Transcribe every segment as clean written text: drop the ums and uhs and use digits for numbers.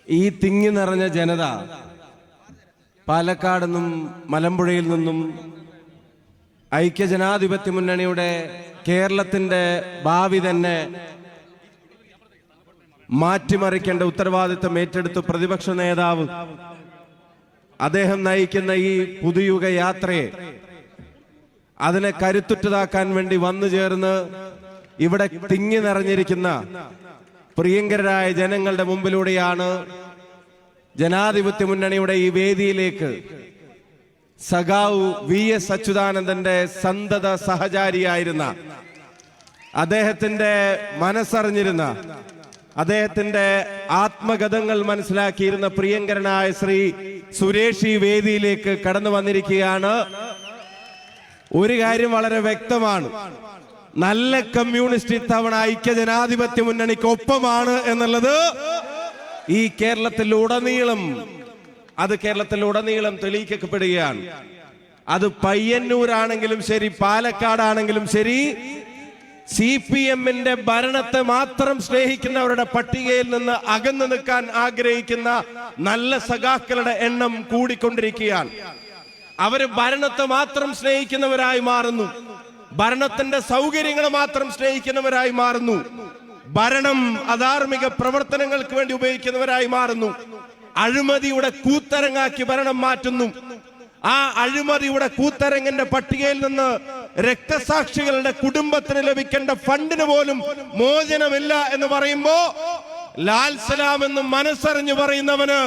ഈ തിങ്ങി നിറഞ്ഞ ജനത പാലക്കാട് നിന്നും മലമ്പുഴയിൽ നിന്നും ഐക്യജനാധിപത്യ മുന്നണിയുടെ കേരളത്തിന്റെ ഭാവി തന്നെ മാറ്റിമറിക്കേണ്ട ഉത്തരവാദിത്തം ഏറ്റെടുത്ത് പ്രതിപക്ഷ നേതാവ് അദ്ദേഹം നയിക്കുന്ന ഈ പുതുയുഗ യാത്രയെ അതിനെ കരുത്തുറ്റതാക്കാൻ വേണ്ടി വന്നു ചേർന്ന് ഇവിടെ തിങ്ങി നിറഞ്ഞിരിക്കുന്ന പ്രിയങ്കരായ ജനങ്ങളുടെ മുമ്പിലൂടെയാണ് ജനാധിപത്യ മുന്നണിയുടെ ഈ വേദിയിലേക്ക് സഖാവ് VS അച്യുതാനന്ദന്റെ സന്തത സഹചാരിയായിരുന്ന, അദ്ദേഹത്തിന്റെ മനസ്സറിഞ്ഞിരുന്ന, അദ്ദേഹത്തിന്റെ ആത്മഗതങ്ങൾ മനസ്സിലാക്കിയിരുന്ന പ്രിയങ്കരനായ ശ്രീ സുരേഷ് ഈ വേദിയിലേക്ക് കടന്നു വന്നിരിക്കുകയാണ്. ഒരു കാര്യം വളരെ വ്യക്തമാണ്, നല്ല കമ്മ്യൂണിസ്റ്റ് ഇത്തവണ ഐക്യജനാധിപത്യ മുന്നണിക്ക് ഒപ്പമാണ് എന്നുള്ളത് ഈ കേരളത്തിലുടനീളം തെളിയിക്കപ്പെടുകയാണ്. അത് പയ്യന്നൂരാണെങ്കിലും ശരി, പാലക്കാടാണെങ്കിലും ശരി, CPM-ന്റെ ഭരണത്തെ മാത്രം സ്നേഹിക്കുന്നവരുടെ പട്ടികയിൽ നിന്ന് അകന്നു നിൽക്കാൻ ആഗ്രഹിക്കുന്ന നല്ല സഖാക്കളുടെ എണ്ണം കൂടിക്കൊണ്ടിരിക്കുകയാണ്. അവര് ഭരണത്തെ മാത്രം സ്നേഹിക്കുന്നവരായി മാറുന്നു, ഭരണത്തിന്റെ സൗകര്യങ്ങൾ മാത്രം സ്നേഹിക്കുന്നവരായി മാറുന്നു, ഭരണം അധാർമിക പ്രവർത്തനങ്ങൾക്ക് വേണ്ടി ഉപയോഗിക്കുന്നവരായി മാറുന്നു, അഴിമതിയുടെ കൂത്തരങ്ങാക്കി ഭരണം മാറ്റുന്നു. ആ അഴിമതിയുടെ കൂത്തരങ്ങിന്റെ പട്ടികയിൽ നിന്ന് രക്തസാക്ഷികളുടെ കുടുംബത്തിന് ലഭിക്കേണ്ട ഫണ്ടിന് പോലും മോചനമില്ല എന്ന് പറയുമ്പോ ലാൽ സലാം എന്ന് മനസ്സറിഞ്ഞു പറയുന്നവന്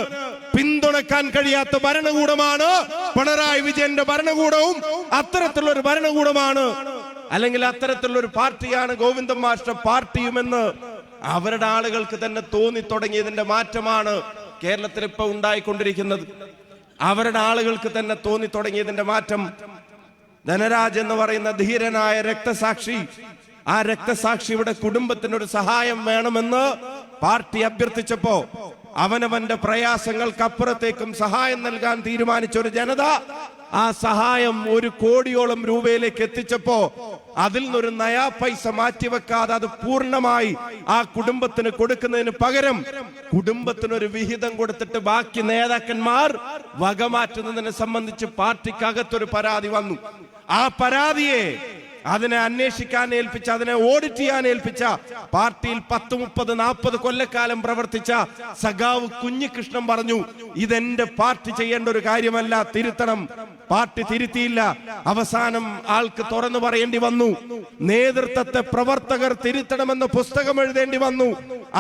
പിന്തുണക്കാൻ കഴിയാത്ത ഭരണകൂടമാണ് പിണറായി വിജയന്റെ ഭരണകൂടവും. അത്തരത്തിലുള്ള ഒരു ഭരണകൂടമാണ്, അല്ലെങ്കിൽ അത്തരത്തിലുള്ള ഒരു പാർട്ടിയാണ് ഗോവിന്ദൻ മാസ്റ്റർ പാർട്ടിയുമെന്ന് അവരുടെ ആളുകൾക്ക് തന്നെ തോന്നി തുടങ്ങിയതിന്റെ മാറ്റമാണ് കേരളത്തിൽ ഇപ്പൊ ഉണ്ടായിക്കൊണ്ടിരിക്കുന്നത്. അവരുടെ ആളുകൾക്ക് തന്നെ തോന്നി തുടങ്ങിയതിന്റെ മാറ്റം. ധനരാജ് എന്ന് പറയുന്ന ധീരനായ രക്തസാക്ഷി, ആ രക്തസാക്ഷിയുടെ കുടുംബത്തിനൊരു സഹായം വേണമെന്ന് പാർട്ടി അഭ്യർത്ഥിച്ചപ്പോ അവനവന്റെ പ്രയാസങ്ങൾക്കപ്പുറത്തേക്കും സഹായം നൽകാൻ തീരുമാനിച്ച ഒരു ജനത ആ സഹായം 1 കോടിയോളം രൂപയിലേക്ക് എത്തിച്ചപ്പോ അതിൽ നിന്നൊരു നയാ പൈസ മാറ്റിവെക്കാതെ അത് പൂർണ്ണമായി ആ കുടുംബത്തിന് കൊടുക്കുന്നതിന് പകരം കുടുംബത്തിനൊരു വിഹിതം കൊടുത്തിട്ട് ബാക്കി നേതാക്കന്മാർ വകമാറ്റുന്നതിനെ സംബന്ധിച്ച് പാർട്ടിക്കകത്തൊരു പരാതി വന്നു. ആ പരാതിയെ അതിനെ അന്വേഷിക്കാൻ ഏൽപ്പിച്ച, അതിനെ ഓഡിറ്റ് ചെയ്യാൻ ഏൽപ്പിച്ച പാർട്ടിയിൽ 10, 30, 40 കൊല്ലക്കാലം പ്രവർത്തിച്ച സഖാവ് കുഞ്ഞികൃഷ്ണൻ പറഞ്ഞു, ഇതെന്റെ പാർട്ടി ചെയ്യേണ്ട ഒരു കാര്യമല്ല, തിരുത്തണം. പാർട്ടി തിരുത്തിയില്ല. അവസാനം ആൾക്ക് തുറന്നു പറയേണ്ടി വന്നു. നേതൃത്വത്തെ പ്രവർത്തകർ തിരുത്തണമെന്ന് പുസ്തകം എഴുതേണ്ടി വന്നു.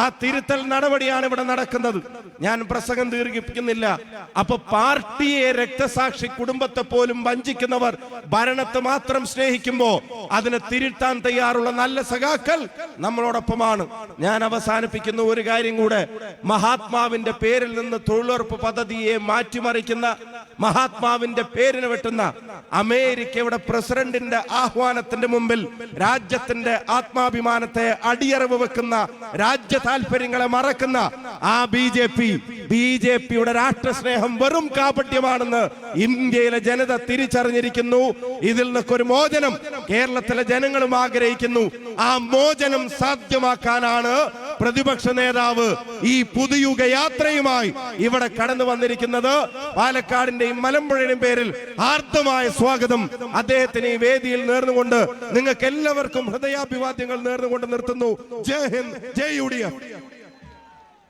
ആ തിരുത്തൽ നടപടിയാണ് ഇവിടെ നടക്കുന്നത്. ഞാൻ പ്രസംഗം ദീർഘിപ്പിക്കുന്നില്ല. അപ്പൊ പാർട്ടിയെ, രക്തസാക്ഷി കുടുംബത്തെ പോലും വഞ്ചിക്കുന്നവർ ഭരണത്തെ മാത്രം സ്നേഹിക്കുമ്പോ അതിനെ തിരുത്താൻ തയ്യാറുള്ള നല്ല സഖാക്കൾ നമ്മളോടൊപ്പമാണ്. ഞാൻ അവസാനിപ്പിക്കുന്ന ഒരു കാര്യം കൂടെ, മഹാത്മാവിന്റെ പേരിൽ നിന്ന് തൊഴിലുറപ്പ് പദ്ധതിയെ മാറ്റിമറിക്കുന്ന, മഹാത്മാവിന്റെ പേരിന് വെട്ടുന്ന, അമേരിക്കയുടെ പ്രസിഡന്റിന്റെ ആഹ്വാനത്തിന്റെ മുമ്പിൽ രാജ്യത്തിന്റെ ആത്മാഭിമാനത്തെ അടിയറവ് വെക്കുന്ന, രാജ്യ താല്പര്യങ്ങളെ മറക്കുന്ന ആ ബിജെപിയുടെ രാഷ്ട്രസ്നേഹം വെറും കാപട്യമാണെന്ന് ഇന്ത്യയിലെ ജനത തിരിച്ചറിഞ്ഞിരിക്കുന്നു. ഇതിൽ നിന്നൊക്കെ ഒരു മോചനം കേരളത്തിലെ ജനങ്ങളും ആഗ്രഹിക്കുന്നു. ആ മോചനം സാധ്യമാക്കാനാണ് പ്രതിപക്ഷ നേതാവ് ഈ പുതുയുഗ യാത്രയുമായി ഇവിടെ കടന്നു വന്നിരിക്കുന്നത്. പാലക്കാടിന്റെയും മലമ്പുഴയുടെയും പേരിൽ ആർദ്രമായ സ്വാഗതം അദ്ദേഹത്തിന് ഈ വേദിയിൽ നേർന്നുകൊണ്ട് നിങ്ങൾക്ക് എല്ലാവർക്കും ഹൃദയാഭിവാദ്യങ്ങൾ നേർന്നുകൊണ്ട് നിർത്തുന്നു. ജയ് ഹിന്ദ്, ജയ് UDF.